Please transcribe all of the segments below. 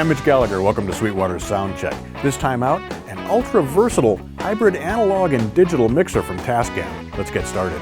Mitch Gallagher, welcome to Sweetwater's Sound Check. This time out, an ultra-versatile hybrid analog and digital mixer from TASCAM. Let's get started.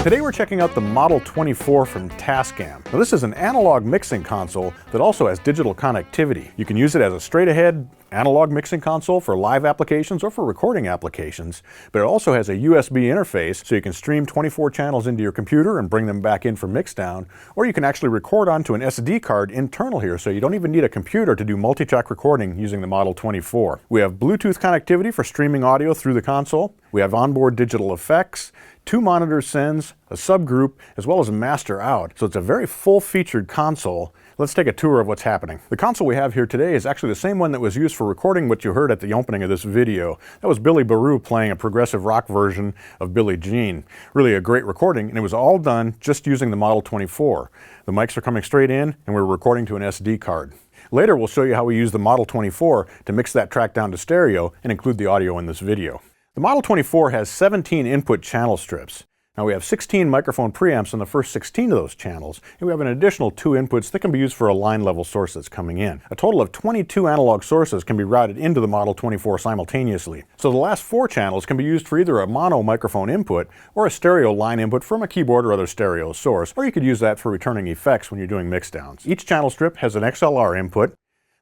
Today we're checking out the Model 24 from TASCAM. Now this is an analog mixing console that also has digital connectivity. You can use it as a straight-ahead analog mixing console for live applications or for recording applications, but it also has a USB interface so you can stream 24 channels into your computer and bring them back in for mixdown, or you can actually record onto an SD card internal here, so you don't even need a computer to do multi-track recording using the Model 24. We have Bluetooth connectivity for streaming audio through the console. We have onboard digital effects, 2 monitor sends, a subgroup, as well as a master out. So it's a very full-featured console. Let's take a tour of what's happening. The console we have here today is actually the same one that was used for recording what you heard at the opening of this video. That was Billy Baru playing a progressive rock version of Billie Jean. Really a great recording, and it was all done just using the Model 24. The mics are coming straight in, and we're recording to an SD card. Later we'll show you how we use the Model 24 to mix that track down to stereo and include the audio in this video. The Model 24 has 17 input channel strips. Now we have 16 microphone preamps in the first 16 of those channels, and we have an additional 2 inputs that can be used for a line level source that's coming in. A total of 22 analog sources can be routed into the Model 24 simultaneously. So the last 4 channels can be used for either a mono microphone input or a stereo line input from a keyboard or other stereo source, or you could use that for returning effects when you're doing mixdowns. Each channel strip has an XLR input.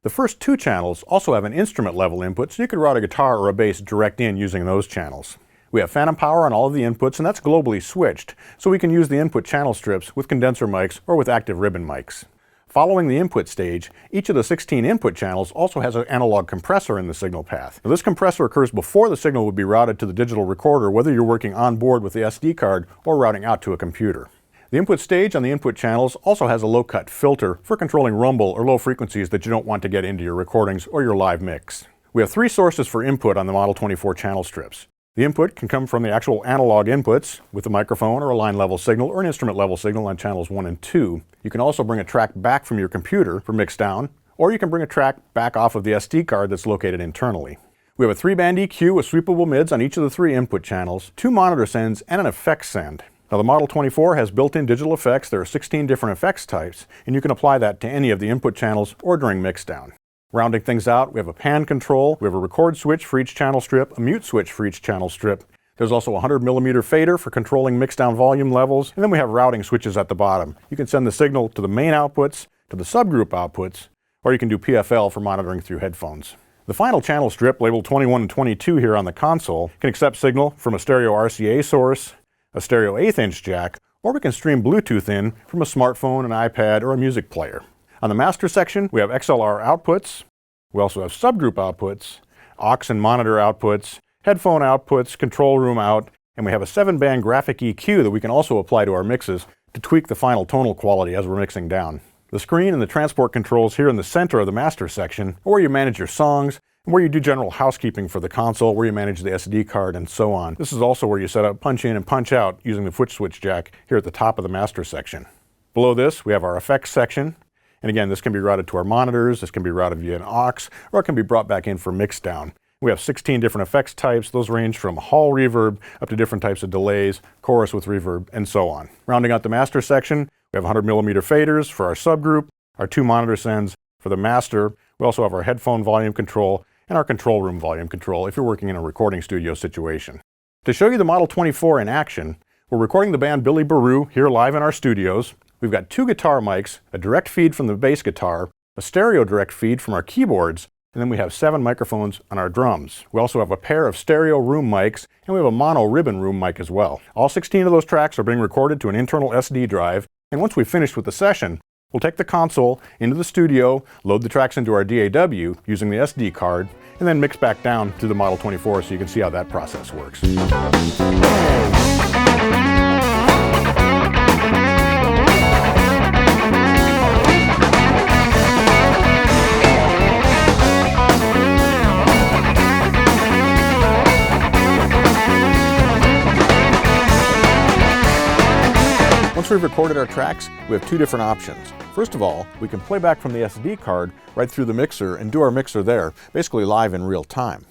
The first 2 channels also have an instrument level input, so you could route a guitar or a bass direct in using those channels. We have phantom power on all of the inputs, and that's globally switched, so we can use the input channel strips with condenser mics or with active ribbon mics. Following the input stage, each of the 16 input channels also has an analog compressor in the signal path. Now, this compressor occurs before the signal would be routed to the digital recorder, whether you're working on board with the SD card or routing out to a computer. The input stage on the input channels also has a low-cut filter for controlling rumble or low frequencies that you don't want to get into your recordings or your live mix. We have 3 sources for input on the Model 24 channel strips. The input can come from the actual analog inputs with a microphone or a line level signal or an instrument level signal on channels 1 and 2. You can also bring a track back from your computer for mixdown, or you can bring a track back off of the SD card that's located internally. We have a 3-band EQ with sweepable mids on each of the 3 input channels, 2 monitor sends, and an effects send. Now the Model 24 has built-in digital effects. There are 16 different effects types, and you can apply that to any of the input channels or during mixdown. Rounding things out, we have a pan control, we have a record switch for each channel strip, a mute switch for each channel strip. There's also a 100mm fader for controlling mixdown volume levels, and then we have routing switches at the bottom. You can send the signal to the main outputs, to the subgroup outputs, or you can do PFL for monitoring through headphones. The final channel strip, labeled 21 and 22 here on the console, can accept signal from a stereo RCA source, a stereo 1/8" jack, or we can stream Bluetooth in from a smartphone, an iPad, or a music player. On the master section, we have XLR outputs. We also have subgroup outputs, aux and monitor outputs, headphone outputs, control room out, and we have a 7-band graphic EQ that we can also apply to our mixes to tweak the final tonal quality as we're mixing down. The screen and the transport controls here in the center of the master section, or where you manage your songs, and where you do general housekeeping for the console, where you manage the SD card, and so on. This is also where you set up punch in and punch out using the foot switch jack here at the top of the master section. Below this, we have our effects section. And again, this can be routed to our monitors, this can be routed via an aux, or it can be brought back in for mixdown. We have 16 different effects types. Those range from hall reverb up to different types of delays, chorus with reverb, and so on. Rounding out the master section, we have 100mm faders for our subgroup, our 2 monitor sends for the master. We also have our headphone volume control and our control room volume control if you're working in a recording studio situation. To show you the Model 24 in action, we're recording the band Billy Baru here live in our studios. We've got 2 guitar mics, a direct feed from the bass guitar, a stereo direct feed from our keyboards, and then we have 7 microphones on our drums. We also have a pair of stereo room mics, and we have a mono ribbon room mic as well. All 16 of those tracks are being recorded to an internal SD drive, and once we've finished with the session, we'll take the console into the studio, load the tracks into our DAW using the SD card, and then mix back down to the Model 24 so you can see how that process works. Once we've recorded our tracks, we have two different options. First of all, we can play back from the SD card right through the mixer and do our mixer there, basically live in real time.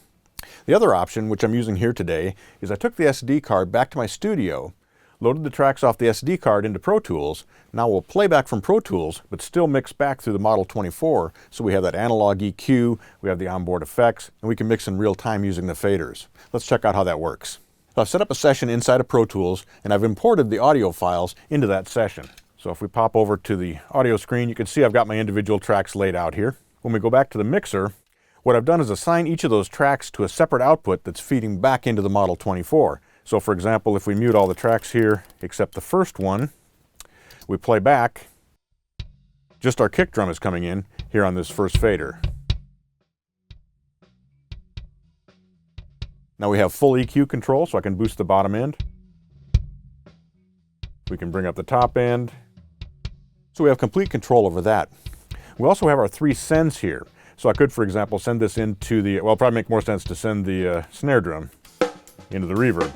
The other option, which I'm using here today, is I took the SD card back to my studio, loaded the tracks off the SD card into Pro Tools. Now we'll play back from Pro Tools, but still mix back through the Model 24, so we have that analog EQ, we have the onboard effects, and we can mix in real time using the faders. Let's check out how that works. So I've set up a session inside of Pro Tools, and I've imported the audio files into that session. So if we pop over to the audio screen, you can see I've got my individual tracks laid out here. When we go back to the mixer, what I've done is assign each of those tracks to a separate output that's feeding back into the Model 24. So for example, if we mute all the tracks here except the first one, we play back, just our kick drum is coming in here on this first fader. Now we have full EQ control, so I can boost the bottom end. We can bring up the top end. So we have complete control over that. We also have our 3 sends here. So I could, for example, send this into the, well, it'd probably make more sense to send the snare drum into the reverb.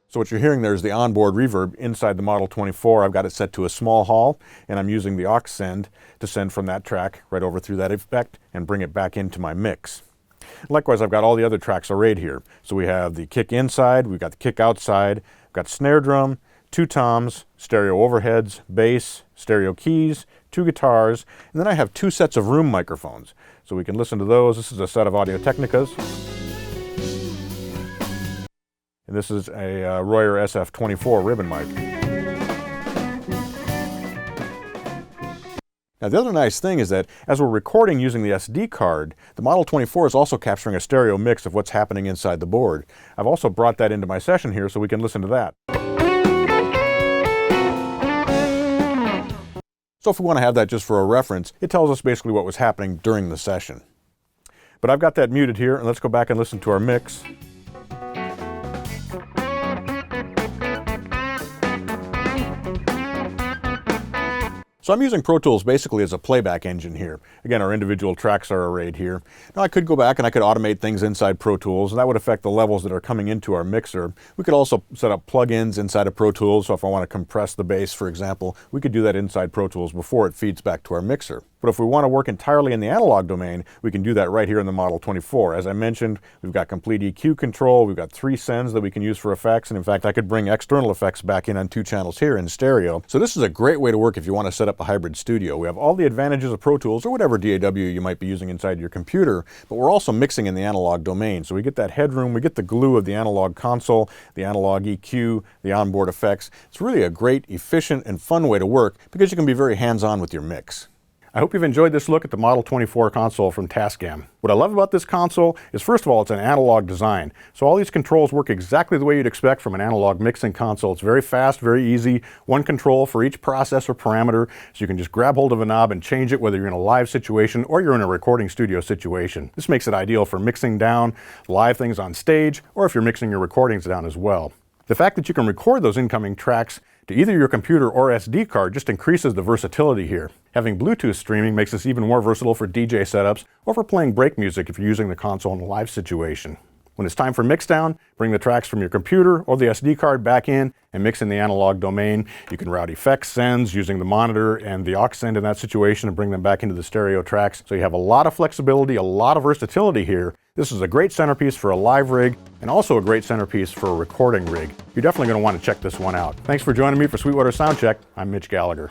So what you're hearing there is the onboard reverb inside the Model 24. I've got it set to a small hall, and I'm using the aux send to send from that track right over through that effect and bring it back into my mix. Likewise, I've got all the other tracks arrayed here. So we have the kick inside, we've got the kick outside, we've got snare drum, 2 toms, stereo overheads, bass, stereo keys, 2 guitars, and then I have 2 sets of room microphones. So we can listen to those. This is a set of Audio Technicas. And this is a Royer SF24 ribbon mic. Now the other nice thing is that as we're recording using the SD card, the Model 24 is also capturing a stereo mix of what's happening inside the board. I've also brought that into my session here so we can listen to that. So if we want to have that just for a reference, it tells us basically what was happening during the session. But I've got that muted here, and let's go back and listen to our mix. So I'm using Pro Tools basically as a playback engine here. Again, our individual tracks are arrayed here. Now I could go back and I could automate things inside Pro Tools, and that would affect the levels that are coming into our mixer. We could also set up plugins inside of Pro Tools, so if I want to compress the bass, for example, we could do that inside Pro Tools before it feeds back to our mixer. But if we want to work entirely in the analog domain, we can do that right here in the Model 24. As I mentioned, we've got complete EQ control, we've got 3 sends that we can use for effects, and in fact I could bring external effects back in on 2 channels here in stereo. So this is a great way to work if you want to set up a hybrid studio. We have all the advantages of Pro Tools or whatever DAW you might be using inside your computer, but we're also mixing in the analog domain. So we get that headroom, we get the glue of the analog console, the analog EQ, the onboard effects. It's really a great, efficient, and fun way to work because you can be very hands-on with your mix. I hope you've enjoyed this look at the Model 24 console from TASCAM. What I love about this console is, first of all, it's an analog design. So all these controls work exactly the way you'd expect from an analog mixing console. It's very fast, very easy, 1 control for each processor parameter, so you can just grab hold of a knob and change it whether you're in a live situation or you're in a recording studio situation. This makes it ideal for mixing down live things on stage, or if you're mixing your recordings down as well. The fact that you can record those incoming tracks to either your computer or SD card just increases the versatility here. Having Bluetooth streaming makes this even more versatile for DJ setups or for playing break music if you're using the console in a live situation. When it's time for mixdown, bring the tracks from your computer or the SD card back in and mix in the analog domain. You can route effects sends using the monitor and the aux send in that situation and bring them back into the stereo tracks. So you have a lot of flexibility, a lot of versatility here. This is a great centerpiece for a live rig and also a great centerpiece for a recording rig. You're definitely going to want to check this one out. Thanks for joining me for Sweetwater Soundcheck. I'm Mitch Gallagher.